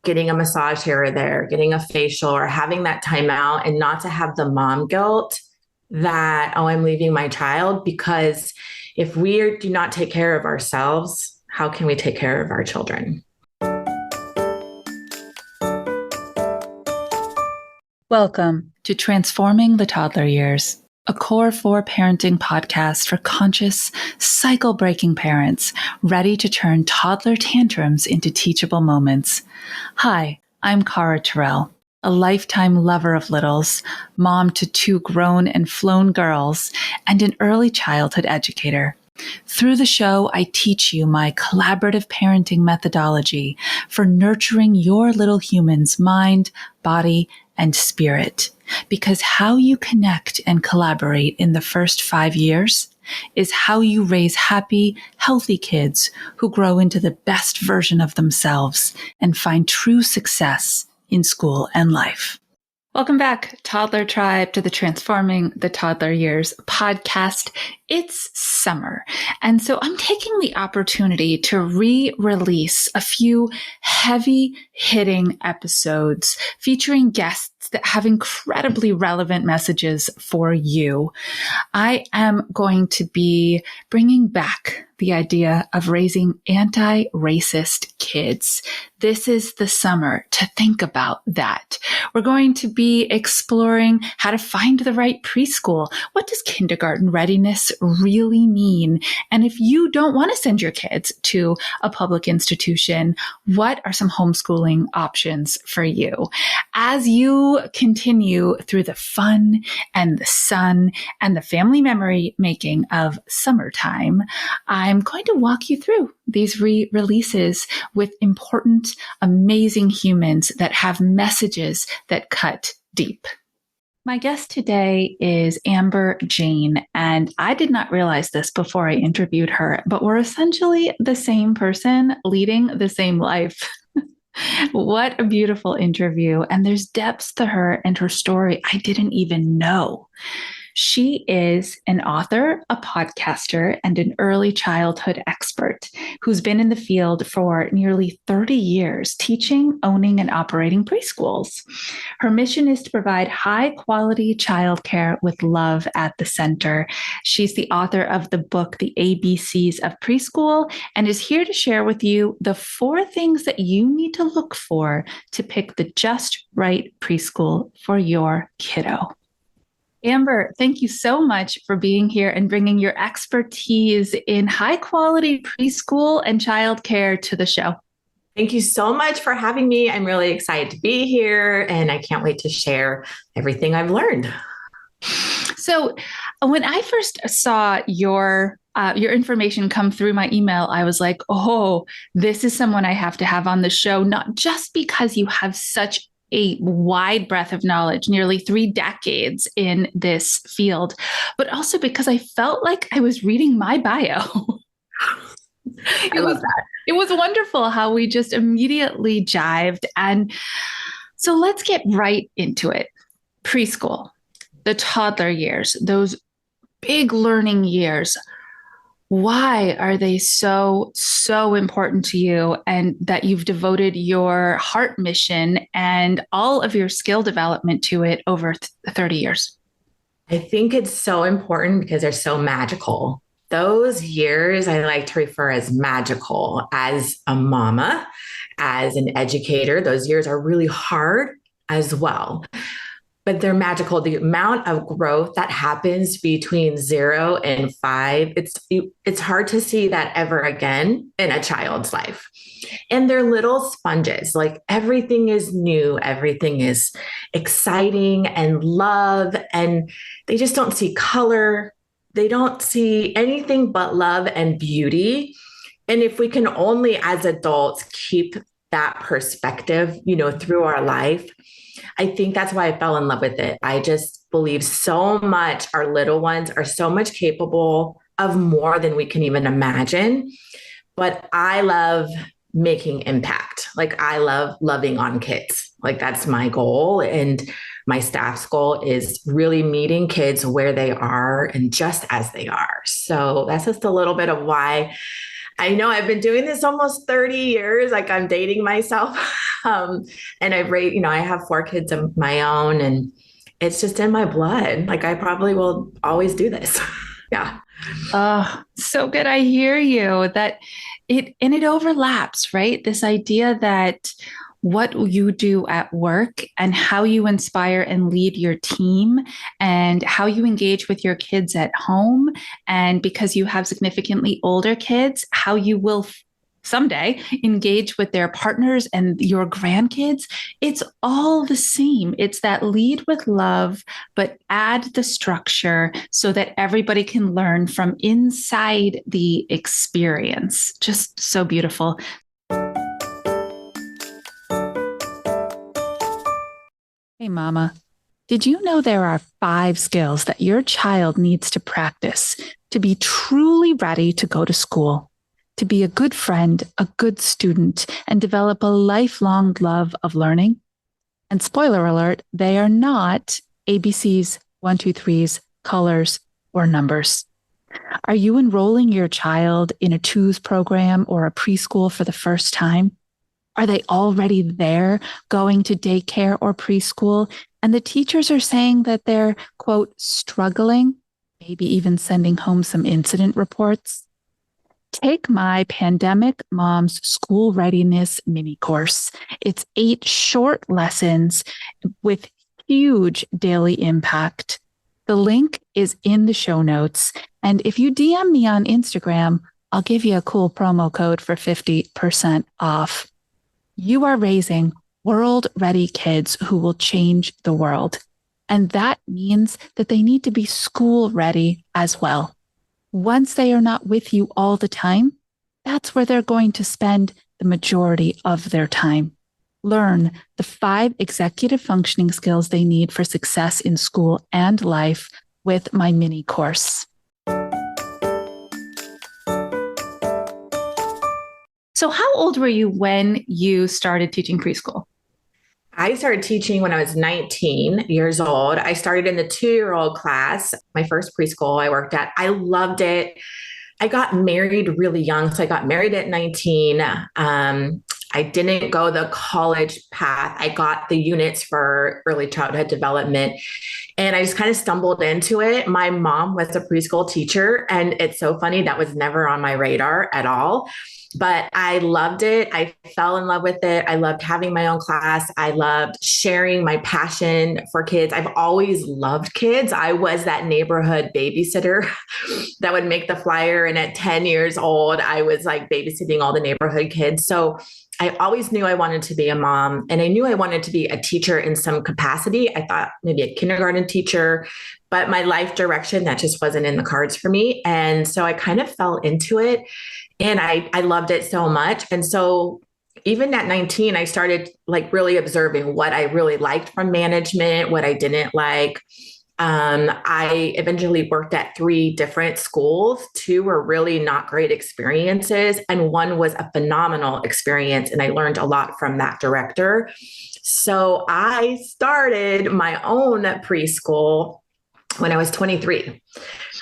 getting a massage here or there, getting a facial, or having that time out, and not to have the mom guilt that, oh, I'm leaving my child. Because if we do not take care of ourselves, how can we take care of our children? Welcome to Transforming the Toddler Years, a Core 4 parenting podcast for conscious, cycle-breaking parents ready to turn toddler tantrums into teachable moments. Hi, I'm Cara Tyrrell, a lifetime lover of littles, mom to 2 grown and flown girls, and an early childhood educator. Through the show, I teach you my collaborative parenting methodology for nurturing your little human's mind, body, and spirit. Because how you connect and collaborate in the first 5 years is how you raise happy, healthy kids who grow into the best version of themselves and find true success in school and life. Welcome back, Toddler Tribe, to the Transforming the Toddler Years podcast. It's summer, and so I'm taking the opportunity to re-release a few heavy-hitting episodes featuring guests that have incredibly relevant messages for you. I am going to be bringing back the idea of raising anti-racist kids. This is the summer to think about that. We're going to be exploring how to find the right preschool. What does kindergarten readiness really mean? And if you don't want to send your kids to a public institution, what are some homeschooling options for you? As you continue through the fun and the sun and the family memory making of summertime, I'm going to walk you through these re-releases with important, amazing humans that have messages that cut deep. My guest today is Jayne, and I did not realize this before I interviewed her, but we're essentially the same person leading the same life. What a beautiful interview. And there's depths to her and her story I didn't even know. She is an author, a podcaster, and an early childhood expert who's been in the field for nearly 30 years, teaching, owning, and operating preschools. Her mission is to provide high-quality childcare with love at the center. She's the author of the book, The ABCs of Preschool, and is here to share with you the 4 things that you need to look for to pick the just right preschool for your kiddo. Amber, thank you so much for being here and bringing your expertise in high quality preschool and childcare to the show. Thank you so much for having me. I'm really excited to be here, and I can't wait to share everything I've learned. So when I first saw your information come through my email, I was like, oh, this is someone I have to have on the show, not just because you have such a wide breadth of knowledge, nearly 3 decades in this field, but also because I felt like I was reading my bio. It was wonderful how we just immediately jived. And so let's get right into it. Preschool, the toddler years, those big learning years. Why are they so important to you, and that you've devoted your heart mission and all of your skill development to it over 30 years? I think it's so important because they're so magical. Those years I like to refer as magical. As a mama, as an educator, those years are really hard as well. But they're magical. The amount of growth that happens between 0 and 5, it's hard to see that ever again in a child's life. And they're little sponges. Like, everything is new, everything is exciting and love, and they just don't see color. They don't see anything but love and beauty. And if we can only, as adults, keep that perspective, through our life, I think that's why I fell in love with it. I just believe so much our little ones are so much capable of more than we can even imagine. But I love making impact. Like, I love loving on kids. Like, that's my goal. And my staff's goal is really meeting kids where they are and just as they are. So that's just a little bit of why I know I've been doing this almost 30 years. Like I'm dating myself. Um, and I have 4 kids of my own and it's just in my blood. Like I probably will always do this. Yeah. Oh, so good. I hear you that it overlaps, right? This idea that what you do at work and how you inspire and lead your team and how you engage with your kids at home. And because you have significantly older kids, how you will someday engage with their partners and your grandkids. It's all the same. It's that lead with love, but add the structure so that everybody can learn from inside the experience. Just so beautiful. Hey, Mama, did you know there are 5 skills that your child needs to practice to be truly ready to go to school, to be a good friend, a good student, and develop a lifelong love of learning? And spoiler alert, they are not ABCs, 1, 2, 3s, colors, or numbers. Are you enrolling your child in a twos program or a preschool for the first time? Are they already there going to daycare or preschool? And the teachers are saying that they're, quote, struggling, maybe even sending home some incident reports. Take my Pandemic Moms School Readiness mini course. It's 8 short lessons with huge daily impact. The link is in the show notes. And if you DM me on Instagram, I'll give you a cool promo code for 50% off. You are raising world-ready kids who will change the world. And that means that they need to be school-ready as well. Once they are not with you all the time, that's where they're going to spend the majority of their time. Learn the 5 executive functioning skills they need for success in school and life with my mini course. So how old were you when you started teaching preschool? I started teaching when I was 19 years old. I started in the 2-year-old class, my first preschool I worked at. I loved it. I got married really young. So I got married at 19. I didn't go the college path. I got the units for early childhood development and I just kind of stumbled into it. My mom was a preschool teacher and it's so funny. That was never on my radar at all. But I loved it. I fell in love with it. I loved having my own class. I loved sharing my passion for kids. I've always loved kids. I was that neighborhood babysitter that would make the flyer. And at 10 years old, I was like babysitting all the neighborhood kids. So I always knew I wanted to be a mom and I knew I wanted to be a teacher in some capacity. I thought maybe a kindergarten teacher, but my life direction, that just wasn't in the cards for me. And so I kind of fell into it. And I loved it so much. And so even at 19, I started like really observing what I really liked from management, what I didn't like. I eventually worked at 3 different schools. 2 were really not great experiences, and 1 was a phenomenal experience. And I learned a lot from that director. So I started my own preschool when I was 23.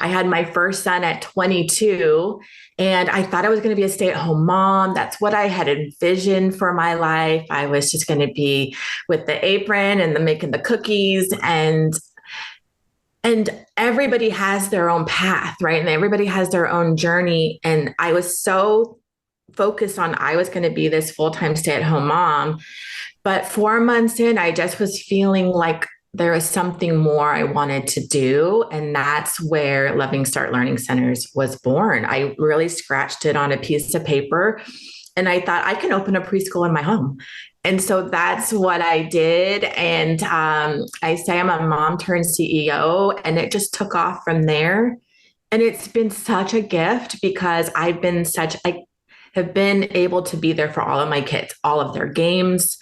I had my first son at 22 and I thought I was going to be a stay-at-home mom. That's what I had envisioned for my life. I was just going to be with the apron and making the cookies and everybody has their own path, right? And everybody has their own journey. And I was so focused on I was going to be this full-time stay-at-home mom. But 4 months in, I just was feeling like there was something more I wanted to do. And that's where Loving Start Learning Centers was born. I really scratched it on a piece of paper and I thought I can open a preschool in my home. And so that's what I did. And I say I'm a mom turned CEO and it just took off from there. And it's been such a gift because I have been able to be there for all of my kids, all of their games,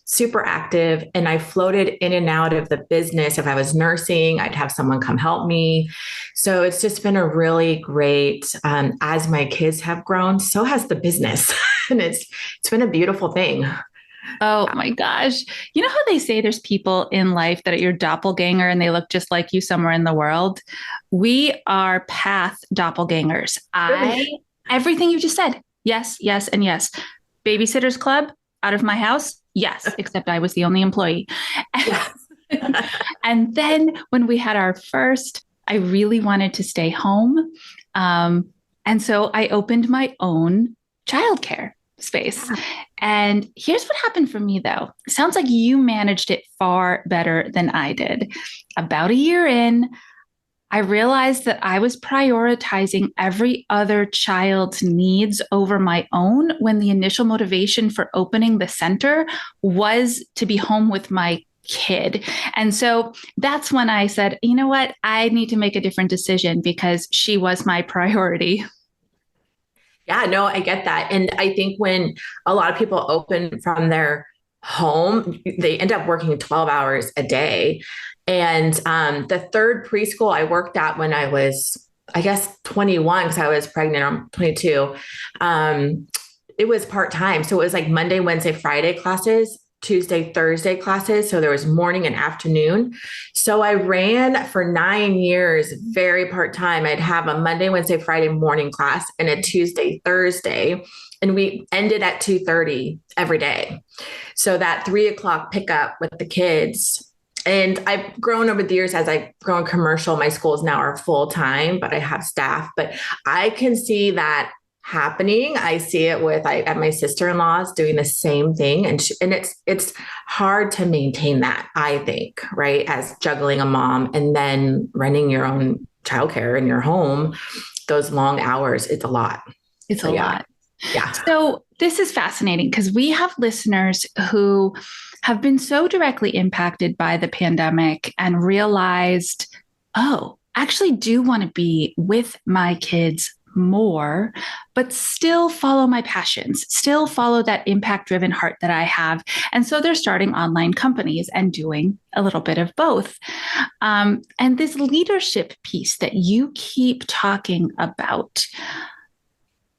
super active. And I floated in and out of the business. If I was nursing, I'd have someone come help me. So it's just been a really great, as my kids have grown, so has the business. And it's been a beautiful thing. Oh my gosh. You know how they say there's people in life that are your doppelganger and they look just like you somewhere in the world? We are path doppelgangers. Really? Everything you just said. Yes, yes, and yes. Babysitters club out of my house. Yes, except I was the only employee. Yeah. And then when we had our first, I really wanted to stay home. And so I opened my own childcare space. And here's what happened for me, though. It sounds like you managed it far better than I did. About a year in, I realized that I was prioritizing every other child's needs over my own when the initial motivation for opening the center was to be home with my kid. And so that's when I said, you know what? I need to make a different decision because she was my priority. Yeah, no, I get that. And I think when a lot of people open from their home, they end up working 12 hours a day. And the third preschool I worked at when I was, I guess, 21, because I was pregnant, I'm 22. It was part time. So it was like Monday, Wednesday, Friday classes, Tuesday, Thursday classes. So there was morning and afternoon. So I ran for 9 years, very part time. I'd have a Monday, Wednesday, Friday morning class and a Tuesday, Thursday. And we ended at 2:30 every day. So that 3 o'clock pickup with the kids. And I've grown over the years as I've grown commercial. My schools now are full time, but I have staff. But I can see that happening. I see it with I at my sister-in-law's doing the same thing, and it's hard to maintain that. I think, right, as juggling a mom and then running your own childcare in your home, those long hours, it's a lot. It's So a yeah, lot. yeah. So this is fascinating because we have listeners who have been so directly impacted by the pandemic and realized, oh, I actually do want to be with my kids more, but still follow my passions, still follow that impact driven heart that I have. And so they're starting online companies and doing a little bit of both. And this leadership piece that you keep talking about,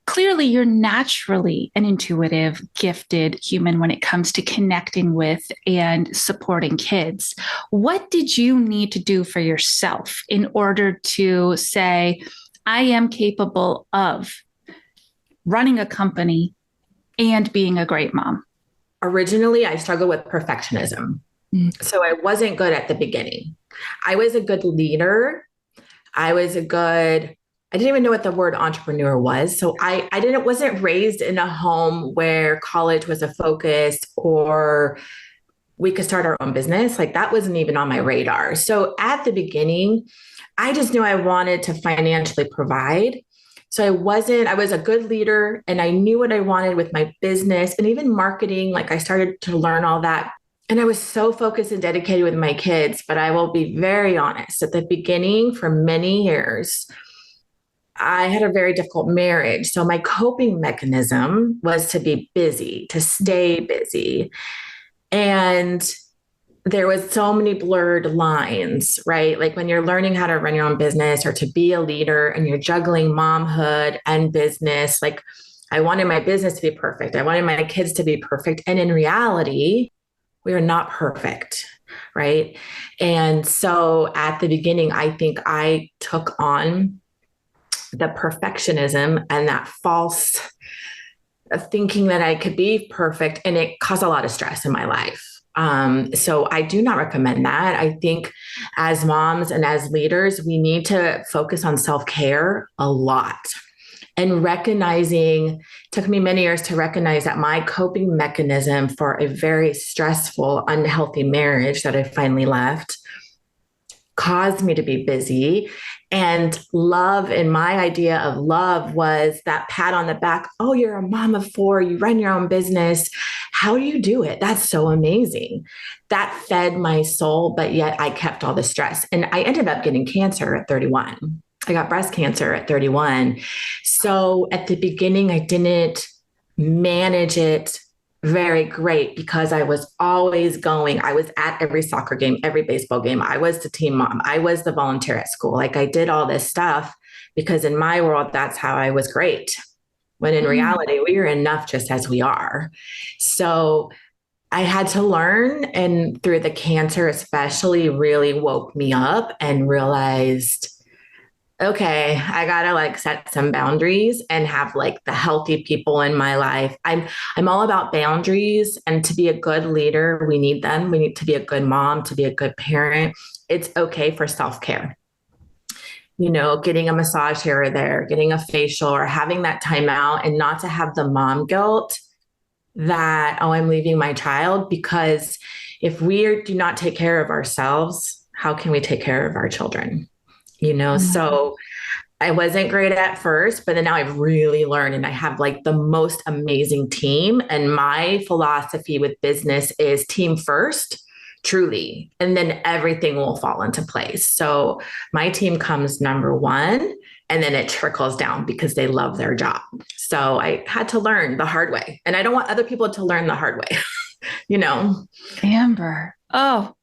clearly you're naturally an intuitive, gifted human when it comes to connecting with and supporting kids. What did you need to do for yourself in order to say, I am capable of running a company and being a great mom? Originally, I struggled with perfectionism. So I wasn't good at the beginning. I was a good leader. I didn't even know what the word entrepreneur was. So I didn't wasn't raised in a home where college was a focus or we could start our own business. Like that wasn't even on my radar. So at the beginning, I just knew I wanted to financially provide. So I was a good leader and I knew what I wanted with my business and even marketing. Like I started to learn all that. And I was so focused and dedicated with my kids. But I will be very honest, at the beginning, for many years, I had a very difficult marriage. So my coping mechanism was to be busy, to stay busy. And there was so many blurred lines, right? Like when you're learning how to run your own business or to be a leader and you're juggling momhood and business, like I wanted my business to be perfect. I wanted my kids to be perfect. And in reality, we are not perfect, right? And so at the beginning, I think I took on the perfectionism and that false thinking that I could be perfect, and it caused a lot of stress in my life. So I do not recommend that. I think as moms and as leaders, we need to focus on self-care a lot and recognizing, it took me many years to recognize that my coping mechanism for a very stressful, unhealthy marriage that I finally left caused me to be busy. And love, and my idea of love was that pat on the back. Oh, you're a mom of four. You run your own business. How do you do it? That's so amazing. That fed my soul, but yet I kept all the stress. And I ended up getting cancer at 31. I got breast cancer at 31. So at the beginning, I didn't manage it very great because I was always going. I was at every soccer game, every baseball game. I was the team mom. I was the volunteer at school. Like I did all this stuff because in my world, that's how I was great. When in reality, we are enough just as we are. So I had to learn, and through the cancer, especially, really woke me up and realized okay, I gotta like set some boundaries and have like the healthy people in my life. I'm all about boundaries, and to be a good leader, we need them. We need to be a good mom, to be a good parent. It's okay for self-care. Getting a massage here or there, getting a facial, or having that time out, and not to have the mom guilt that, oh, I'm leaving my child. Because if we do not take care of ourselves, how can we take care of our children? So I wasn't great at first, but then now I've really learned, and I have like the most amazing team. And my philosophy with business is team first, truly, and then everything will fall into place. So my team comes number one, and then it trickles down because they love their job. So I had to learn the hard way, and I don't want other people to learn the hard way, you know? Amber. Oh,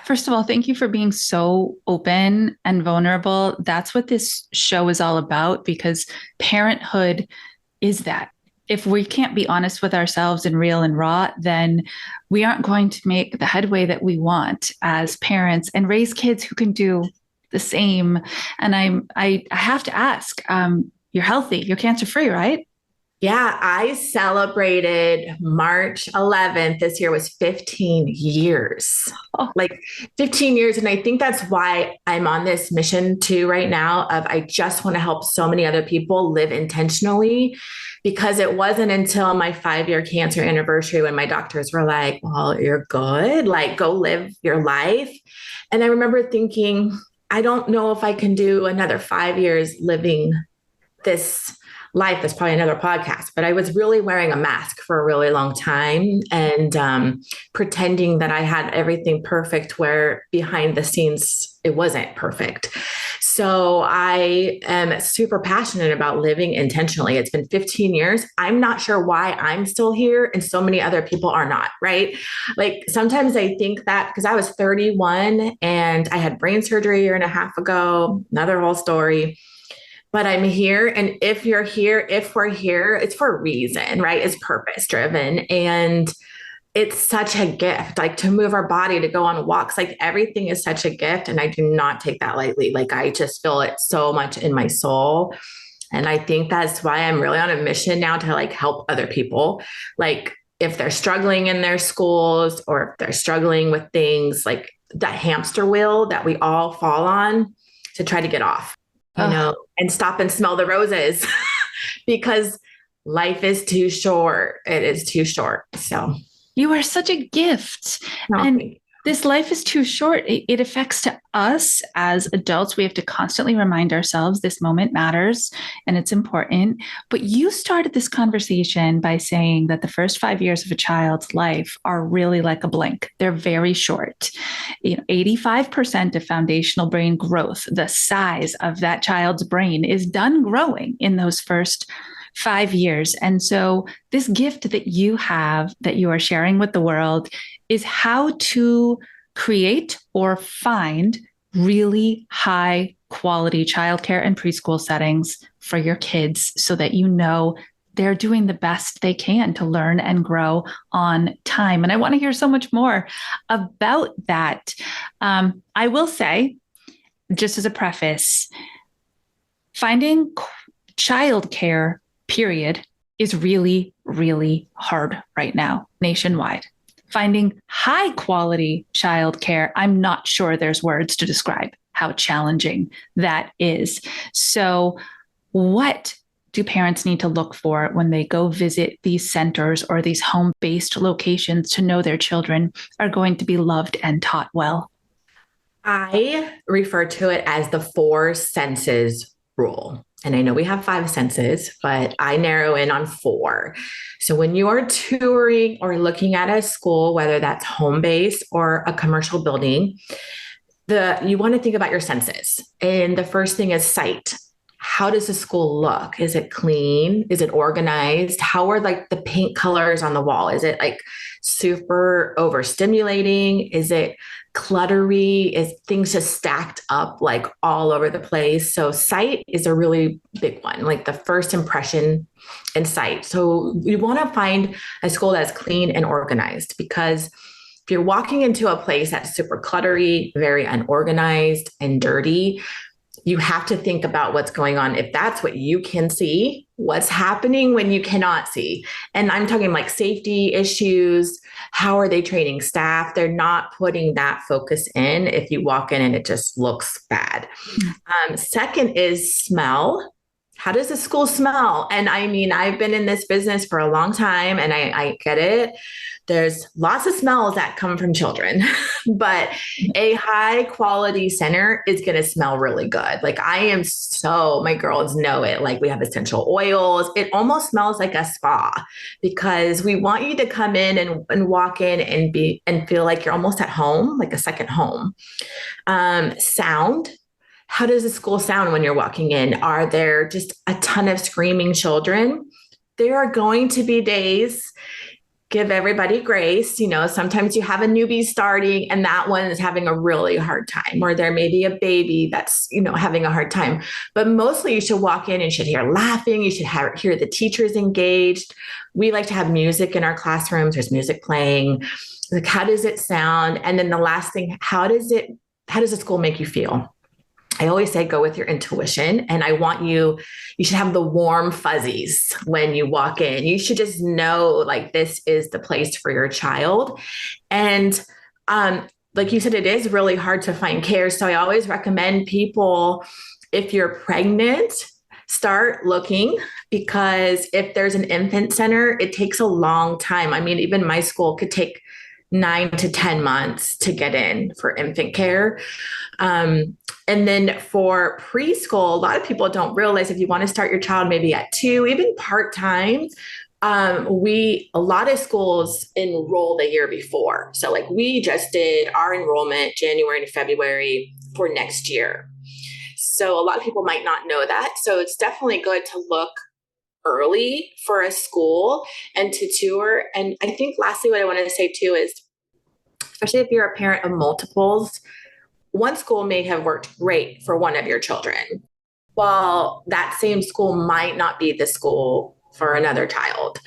first of all, thank you for being so open and vulnerable. That's what this show is all about, because parenthood is that. If we can't be honest with ourselves and real and raw, then we aren't going to make the headway that we want as parents and raise kids who can do the same. And I have to ask, you're healthy, you're cancer free, right? Yeah, I celebrated March 11th. This year was 15 years. Oh, Like 15 years. And I think that's why I'm on this mission too right now of I just want to help so many other people live intentionally, because it wasn't until my 5-year cancer anniversary when my doctors were like, well, you're good, like go live your life. And I remember thinking, I don't know if I can do another 5 years living this life. That's probably another podcast, but I was really wearing a mask for a really long time, and pretending that I had everything perfect where behind the scenes it wasn't perfect. So I am super passionate about living intentionally. It's been 15 years. I'm not sure why I'm still here and so many other people are not, right? Like sometimes I think that because I was 31 and I had brain surgery a year and a half ago, another whole story, but I'm here. And if you're here, if we're here, it's for a reason, right? It's purpose driven. And it's such a gift, like to move our body, to go on walks, like everything is such a gift. And I do not take that lightly. Like I just feel it so much in my soul. And I think that's why I'm really on a mission now to like help other people. Like if they're struggling in their schools, or if they're struggling with things like that hamster wheel that we all fall on, to try to get off, oh, and stop and smell the roses because life is too short. It is too short. So, you are such a gift. no, And this life is too short. It affects to us as adults. We have to constantly remind ourselves this moment matters and it's important. But you started this conversation by saying that the first 5 years of a child's life are really like a blink. They're very short. 85% of foundational brain growth, the size of that child's brain, is done growing in those first 5 years. And so, this gift that you have that you are sharing with the world is how to create or find really high quality childcare and preschool settings for your kids so that they're doing the best they can to learn and grow on time. And I want to hear so much more about that. I will say, just as a preface, finding childcare, period, is really, really hard right now nationwide. Finding high quality childcare, I'm not sure there's words to describe how challenging that is. So, what do parents need to look for when they go visit these centers or these home based locations to know their children are going to be loved and taught well? I refer to it as the 4 senses rule. And I know we have 5 senses, but I narrow in on 4. So when you are touring or looking at a school, whether that's home base or a commercial building, you want to think about your senses. And the first thing is sight. How does the school look? Is it clean? Is it organized? How are like the paint colors on the wall? Is it like super overstimulating? Is it cluttery? Is things just stacked up like all over the place? So sight is a really big one, like the first impression and sight. So we want to find a school that's clean and organized, because if you're walking into a place that's super cluttery, very unorganized and dirty, You have to think about what's going on. If that's what you can see, what's happening when you cannot see. And I'm talking like safety issues. How are they training staff? They're not putting that focus in if you walk in and it just looks bad. Second is smell. How does the school smell? And I mean, I've been in this business for a long time and I get it. There's lots of smells that come from children, but a high quality center is going to smell really good. Like my girls know it. Like we have essential oils. It almost smells like a spa because we want you to come in and walk in and feel like you're almost at home, like a second home. Sound. How does the school sound when you're walking in? Are there just a ton of screaming children? There are going to be days, give everybody grace. Sometimes you have a newbie starting and that one is having a really hard time, or there may be a baby that's, having a hard time. But mostly you should walk in and you should hear laughing. You should hear the teachers engaged. We like to have music in our classrooms. There's music playing. Like, how does it sound? And then the last thing, how does the school make you feel? I always say go with your intuition, and you should have the warm fuzzies when you walk in. You should just know like this is the place for your child. And like you said, it is really hard to find care. So I always recommend people, if you're pregnant, start looking, because if there's an infant center, it takes a long time. I mean, even my school could take 9 to 10 months to get in for infant care. And then for preschool, a lot of people don't realize if you want to start your child maybe at 2, even part-time, a lot of schools enroll the year before. So like we just did our enrollment January to February for next year. So a lot of people might not know that. So it's definitely good to look early for a school and to tour. And I think lastly, what I wanted to say too is, especially if you're a parent of multiples, one school may have worked great for one of your children, while that same school might not be the school for another child.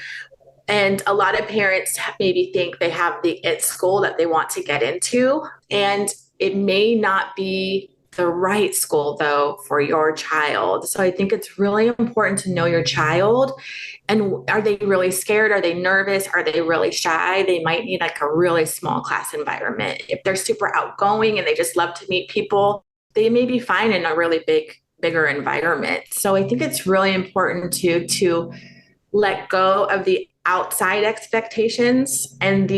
And a lot of parents maybe think they have the it school that they want to get into, and it may not be the right school though for your child. So I think it's really important to know your child. And are they really scared? Are they nervous? Are they really shy? They might need like a really small class environment. If they're super outgoing and they just love to meet people, they may be fine in a really bigger environment. So I think it's really important to let go of the outside expectations and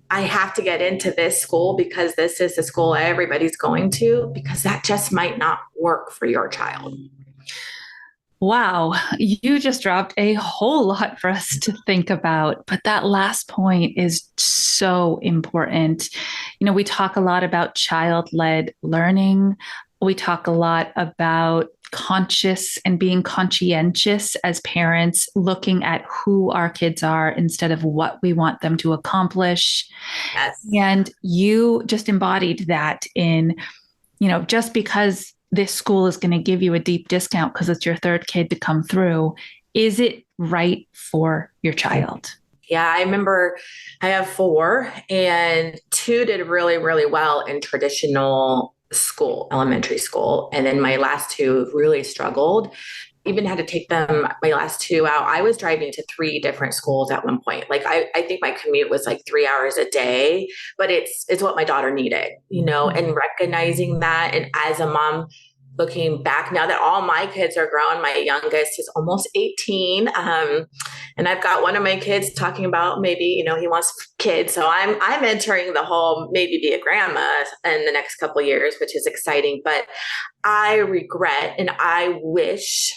I have to get into this school because this is the school everybody's going to, because that just might not work for your child. Wow, you just dropped a whole lot for us to think about. But that last point is so important. We talk a lot about child-led learning. We talk a lot about conscious and being conscientious as parents, looking at who our kids are instead of what we want them to accomplish. Yes. And you just embodied that in, just because this school is going to give you a deep discount because it's your third kid to come through, is it right for your child? Yeah, I remember I have 4 and 2 did really, really well in traditional school, elementary school. And then my last 2 really struggled. Even had to take them, my last 2 out. I was driving to 3 different schools at one point. Like I think my commute was like 3 hours a day, but it's what my daughter needed, and recognizing that. And as a mom, looking back now that all my kids are grown, my youngest is almost 18. And I've got one of my kids talking about maybe, he wants kids. So I'm entering the whole maybe be a grandma in the next couple of years, which is exciting. But I regret and I wish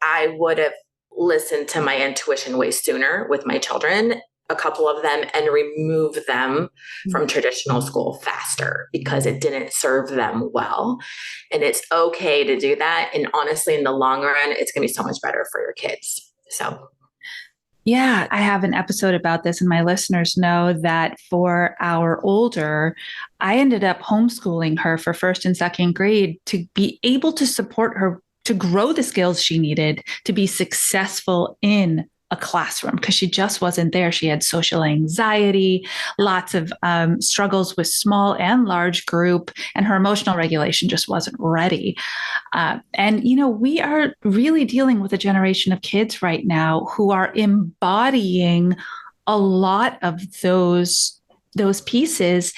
I would have listened to my intuition way sooner with my children, a couple of them, and remove them from traditional school faster because it didn't serve them well. And it's okay to do that. And honestly, in the long run, it's going to be so much better for your kids. So. Yeah, I have an episode about this, and my listeners know that for our older, I ended up homeschooling her for first and second grade to be able to support her to grow the skills she needed to be successful in a classroom because she just wasn't there. She had social anxiety, lots of struggles with small and large group, and her emotional regulation just wasn't ready. We are really dealing with a generation of kids right now who are embodying a lot of those pieces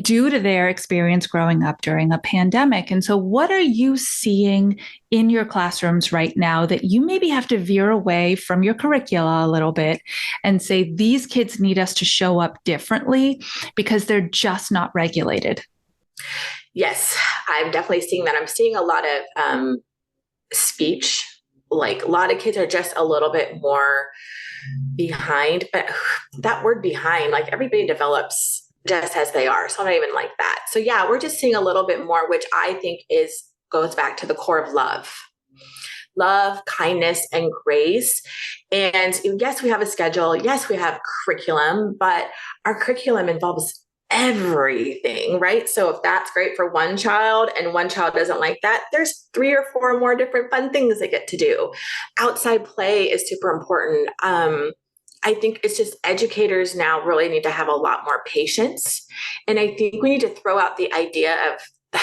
due to their experience growing up during a pandemic. And so what are you seeing in your classrooms right now that you maybe have to veer away from your curricula a little bit and say, these kids need us to show up differently because they're just not regulated? Yes, I'm definitely seeing that. I'm seeing a lot of speech. Like a lot of kids are just a little bit more behind, but that word behind, like everybody develops just as they are. So I'm not even like that. So yeah, we're just seeing a little bit more, which I think goes back to the core of love, kindness, and grace. And yes, we have a schedule. Yes, we have curriculum, but our curriculum involves everything, right? So if that's great for one child and one child doesn't like that, there's 3 or 4 more different fun things they get to do. Outside play is super important. I think it's just educators now really need to have a lot more patience. And I think we need to throw out the idea of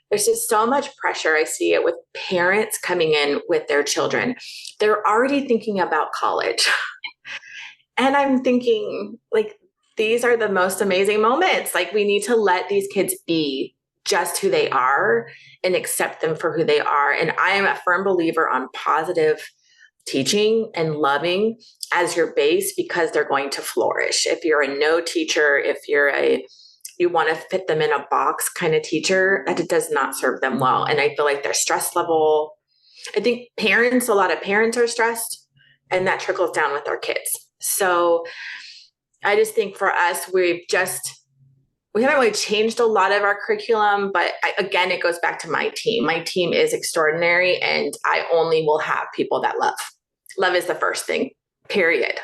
there's just so much pressure. I see it with parents coming in with their children. They're already thinking about college. And I'm thinking, like, these are the most amazing moments. Like, we need to let these kids be just who they are and accept them for who they are. And I am a firm believer on positive teaching and loving as your base because they're going to flourish. If you're a no teacher, if you want to fit them in a box kind of teacher, that does not serve them well. And I feel like their stress level, I think a lot of parents are stressed, and that trickles down with our kids. So I just think for us, we haven't really changed a lot of our curriculum, but again, it goes back to my team. My team is extraordinary, and I only will have people that love. Love is the first thing, period.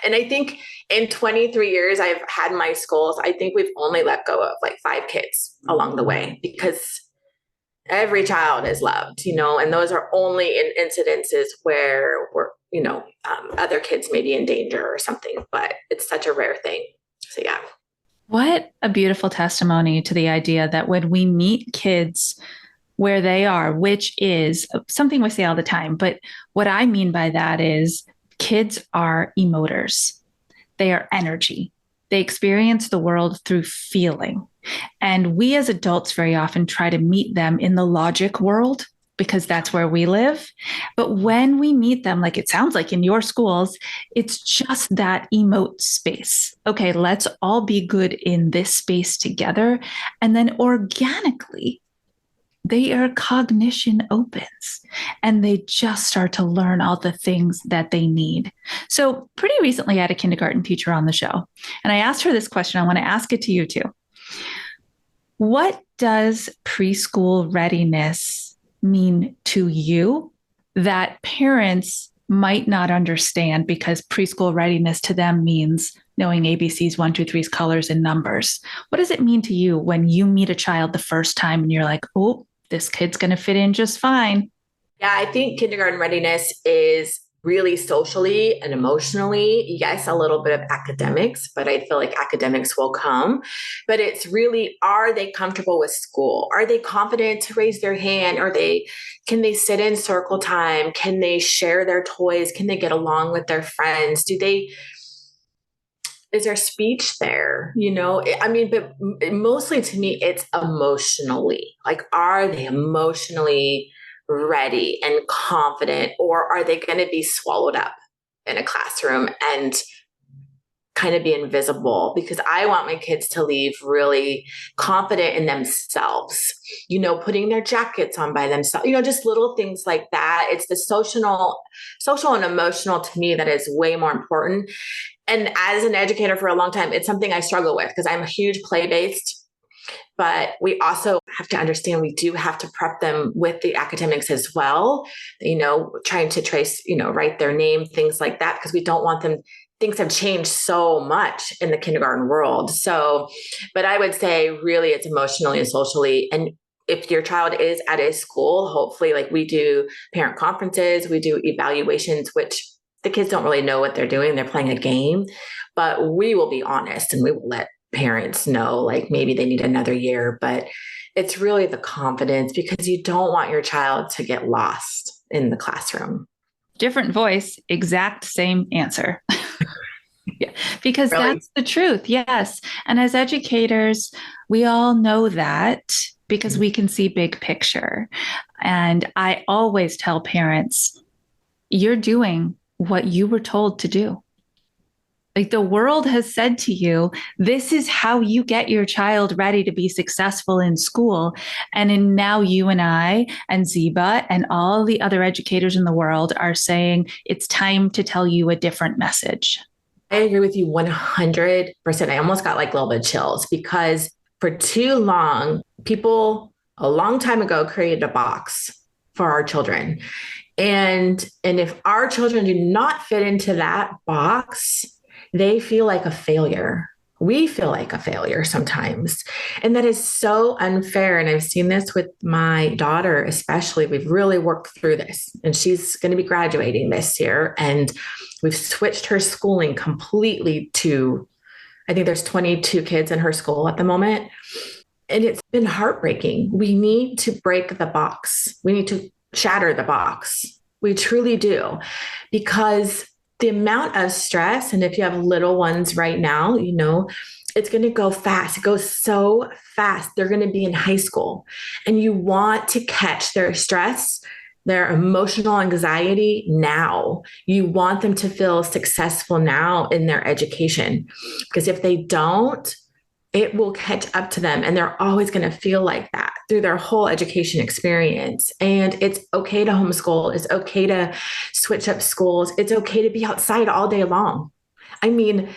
And I think in 23 years I've had my schools, I think we've only let go of like 5 kids along the way because every child is loved, and those are only in incidences where other kids may be in danger or something, but it's such a rare thing. So yeah. What a beautiful testimony to the idea that when we meet kids where they are, which is something we say all the time, but what I mean by that is kids are emoters. They are energy. They experience the world through feeling. And we as adults very often try to meet them in the logic world because that's where we live. But when we meet them, like it sounds like in your schools, it's just that emote space. Okay, let's all be good in this space together. And then organically, their cognition opens and they just start to learn all the things that they need. So pretty recently I had a kindergarten teacher on the show, and I asked her this question. I want to ask it to you too. What does preschool readiness mean to you that parents might not understand, because preschool readiness to them means knowing ABCs, 1, 2, 3's colors and numbers? What does it mean to you when you meet a child the first time and you're like, oh, this kid's going to fit in just fine? Yeah, I think kindergarten readiness is really socially and emotionally, yes, a little bit of academics, but I feel like academics will come. But it's really, are they comfortable with school? Are they confident to raise their hand? Can they sit in circle time? Can they share their toys? Can they get along with their friends? Is there speech there? But mostly to me, it's emotionally. Like, are they emotionally ready and confident, or are they going to be swallowed up in a classroom and kind of be invisible? Because I want my kids to leave really confident in themselves, putting their jackets on by themselves, just little things like that. It's the social and emotional to me that is way more important. And as an educator for a long time, it's something I struggle with because I'm a huge play-based, but we also have to understand we do have to prep them with the academics as well, trying to trace, write their name, things like that, because we don't want them. Things have changed so much in the kindergarten world. So, but I would say really it's emotionally and socially. And if your child is at a school, hopefully, like, we do parent conferences, we do evaluations, which the kids don't really know what they're doing. They're playing a game, but we will be honest and we will let parents know, like maybe they need another year, but it's really the confidence because you don't want your child to get lost in the classroom. Different voice, exact same answer. Yeah, because Really? that's the truth. Yes. And as educators, we all know that because we can see big picture. And I always tell parents, you're doing what you were told to do. Like the world has said to you, this is how you get your child ready to be successful in school. And now you and I and Ziba and all the other educators in the world are saying it's time to tell you a different message. I agree with you 100%. I almost got like a little bit of chills because for too long, people a long time ago created a box for our children. And if our children do not fit into that box, they feel like a failure. We feel like a failure sometimes. And that is so unfair. And I've seen this with my daughter, especially. We've really worked through this, and she's going to be graduating this year. And we've switched her schooling completely to, I think there's 22 kids in her school at the moment. And it's been heartbreaking. We need to break the box. We need to shatter the box. We truly do, because the amount of stress, and if you have little ones right now, you know, it's going to go fast. It goes so fast. They're going to be in high school, and you want to catch their stress, their emotional anxiety now. You want them to feel successful now in their education, because if they don't, it will catch up to them, and they're always going to feel like that through their whole education experience. And it's okay to homeschool. It's okay to switch up schools. It's okay to be outside all day long. I mean,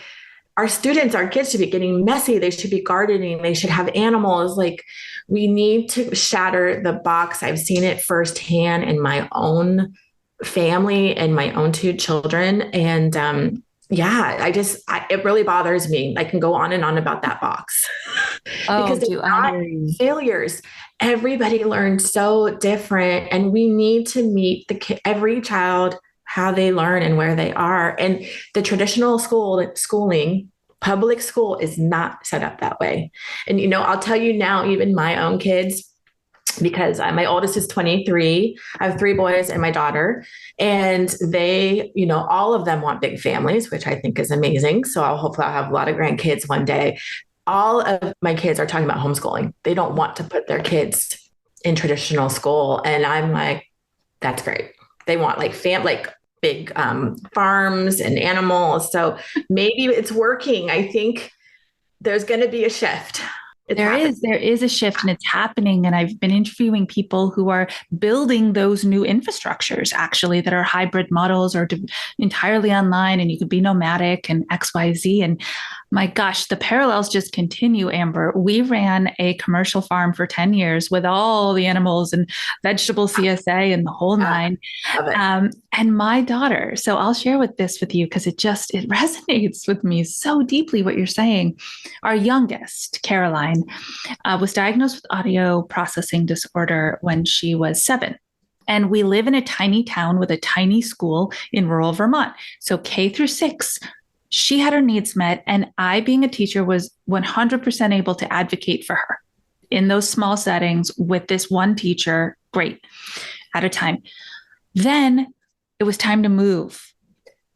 our students, our kids should be getting messy. They should be gardening. They should have animals. Like, we need to shatter the box. I've seen it firsthand in my own family and my own two children. And, it really bothers me. I can go on and on about that box because they're not failures. Everybody learns so different, and we need to meet every child how they learn and where they are. And the traditional schooling, public school, is not set up that way. And I'll tell you now, even my own kids, because my oldest is 23. I have 3 boys and my daughter, and they, all of them want big families, which I think is amazing. So hopefully I'll have a lot of grandkids one day. All of my kids are talking about homeschooling. They don't want to put their kids in traditional school. And I'm like, that's great. They want like big farms and animals. So maybe it's working. I think there's going to be a shift. There is a shift, and it's happening. And I've been interviewing people who are building those new infrastructures, actually, that are hybrid models or entirely online, and you could be nomadic and XYZ. And my gosh, the parallels just continue, Amber. We ran a commercial farm for 10 years with all the animals and vegetable CSA and the whole nine. And my daughter, so I'll share this with you because it resonates with me so deeply what you're saying. Our youngest, Caroline, was diagnosed with audio processing disorder when she was 7. And we live in a tiny town with a tiny school in rural Vermont. So K through 6, she had her needs met. And I, being a teacher, was 100% able to advocate for her in those small settings with this one teacher, great, at a time. Then it was time to move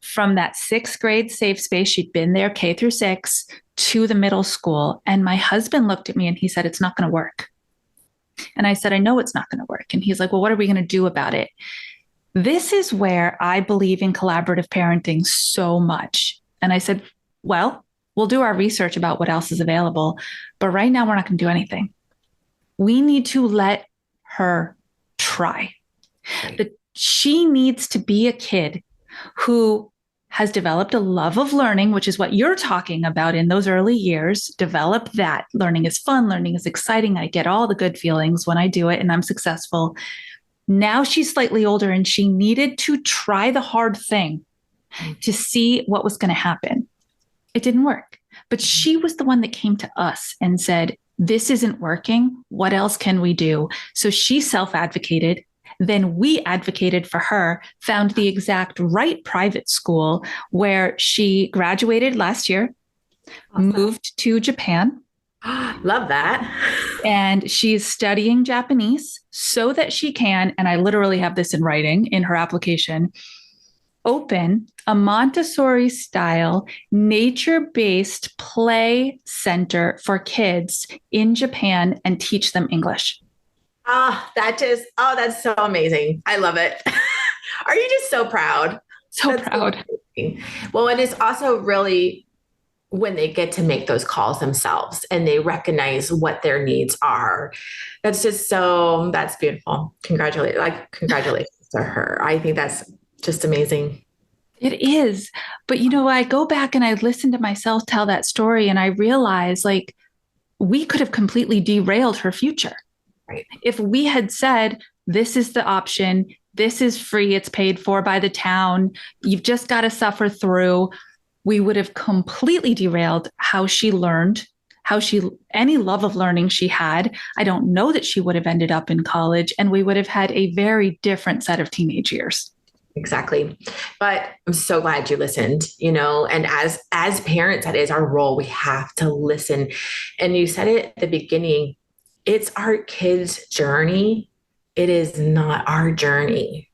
from that 6th grade safe space. She'd been there K through 6 to the middle school. And my husband looked at me and he said, it's not going to work. And I said, I know it's not going to work. And he's like, well, what are we going to do about it? This is where I believe in collaborative parenting so much. And I said, well, we'll do our research about what else is available, but right now we're not going to do anything. We need to let her try. But she needs to be a kid who has developed a love of learning, which is what you're talking about in those early years. Develop that. Learning is fun. Learning is exciting. I get all the good feelings when I do it and I'm successful. Now she's slightly older and she needed to try the hard thing to see what was going to happen. It didn't work, but she was the one that came to us and said, this isn't working. What else can we do? So she self-advocated Then we advocated for her, found the exact right private school where she graduated last year, moved to Japan. Love that. And she's studying Japanese so that she can, and I literally have this in writing in her application, open a Montessori style, nature-based play center for kids in Japan and teach them English. That's so amazing. I love it. Are you just so proud? So proud. Amazing. Well, and it's also really when they get to make those calls themselves and they recognize what their needs are. That's beautiful. Congratulations to her. I think that's just amazing. It is. But, I go back and I listen to myself tell that story and I realize like we could have completely derailed her future. Right. If we had said, this is the option, this is free, it's paid for by the town, you've just got to suffer through, we would have completely derailed how she learned, any love of learning she had. I don't know that she would have ended up in college, and we would have had a very different set of teenage years. Exactly. But I'm so glad you listened, and as parents, that is our role. We have to listen. And you said it at the beginning, it's our kids' journey. It is not our journey.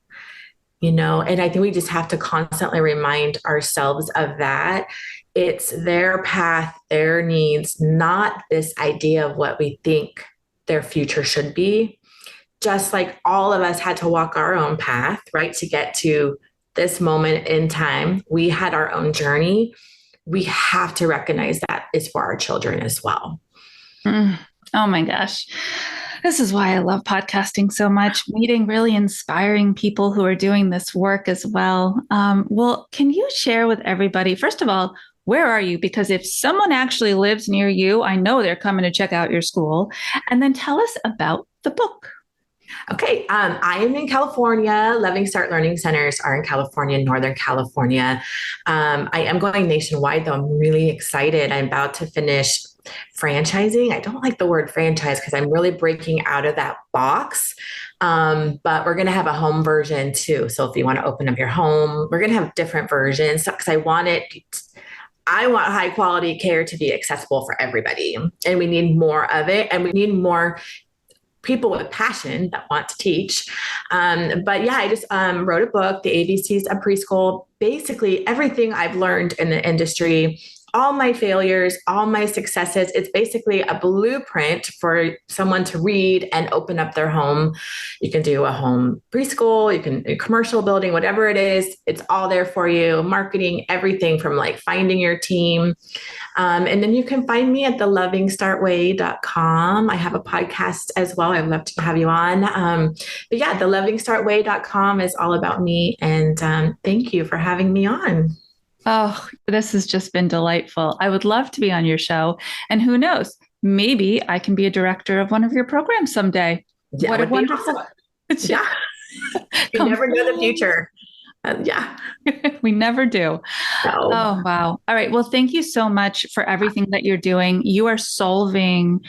And I think we just have to constantly remind ourselves of that. It's their path, their needs, not this idea of what we think their future should be. Just like all of us had to walk our own path, right? To get to this moment in time, we had our own journey. We have to recognize that is for our children as well. Oh my gosh. This is why I love podcasting so much, meeting really inspiring people who are doing this work as well. Well, can you share with everybody, first of all, where are you? Because if someone actually lives near you, I know they're coming to check out your school. And then tell us about the book. Okay. I am in California. Loving Start Learning Centers are in California, Northern California. I am going nationwide, though. I'm really excited. I'm about to finish franchising. I don't like the word franchise because I'm really breaking out of that box. But we're going to have a home version too. So if you want to open up your home, we're going to have different versions because I want high quality care to be accessible for everybody. And we need more of it. And we need more people with passion that want to teach. But yeah, I just wrote a book, The ABCs of Preschool, basically everything I've learned in the industry, all my failures, all my successes. It's basically a blueprint for someone to read and open up their home. You can do a home preschool, you can a commercial building, whatever it is, it's all there for you. Marketing, everything from like finding your team. And then you can find me at thelovingstartway.com. I have a podcast as well. I'd love to have you on. But yeah, thelovingstartway.com is all about me. And thank you for having me on. Oh, this has just been delightful. I would love to be on your show. And who knows, maybe I can be a director of one of your programs someday. Yeah, what a wonderful. Awesome. Yeah. You never know the future. Yeah. We never do. No. Oh, wow. All right. Well, thank you so much for everything that you're doing. You are solving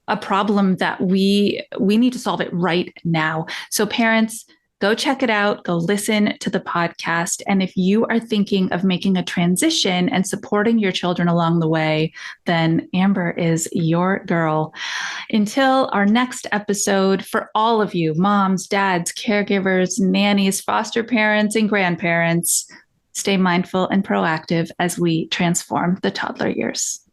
a problem that we need to solve it right now. So parents, go check it out. Go listen to the podcast. And if you are thinking of making a transition and supporting your children along the way, then Amber is your girl. Until our next episode, for all of you, moms, dads, caregivers, nannies, foster parents, and grandparents, stay mindful and proactive as we transform the toddler years.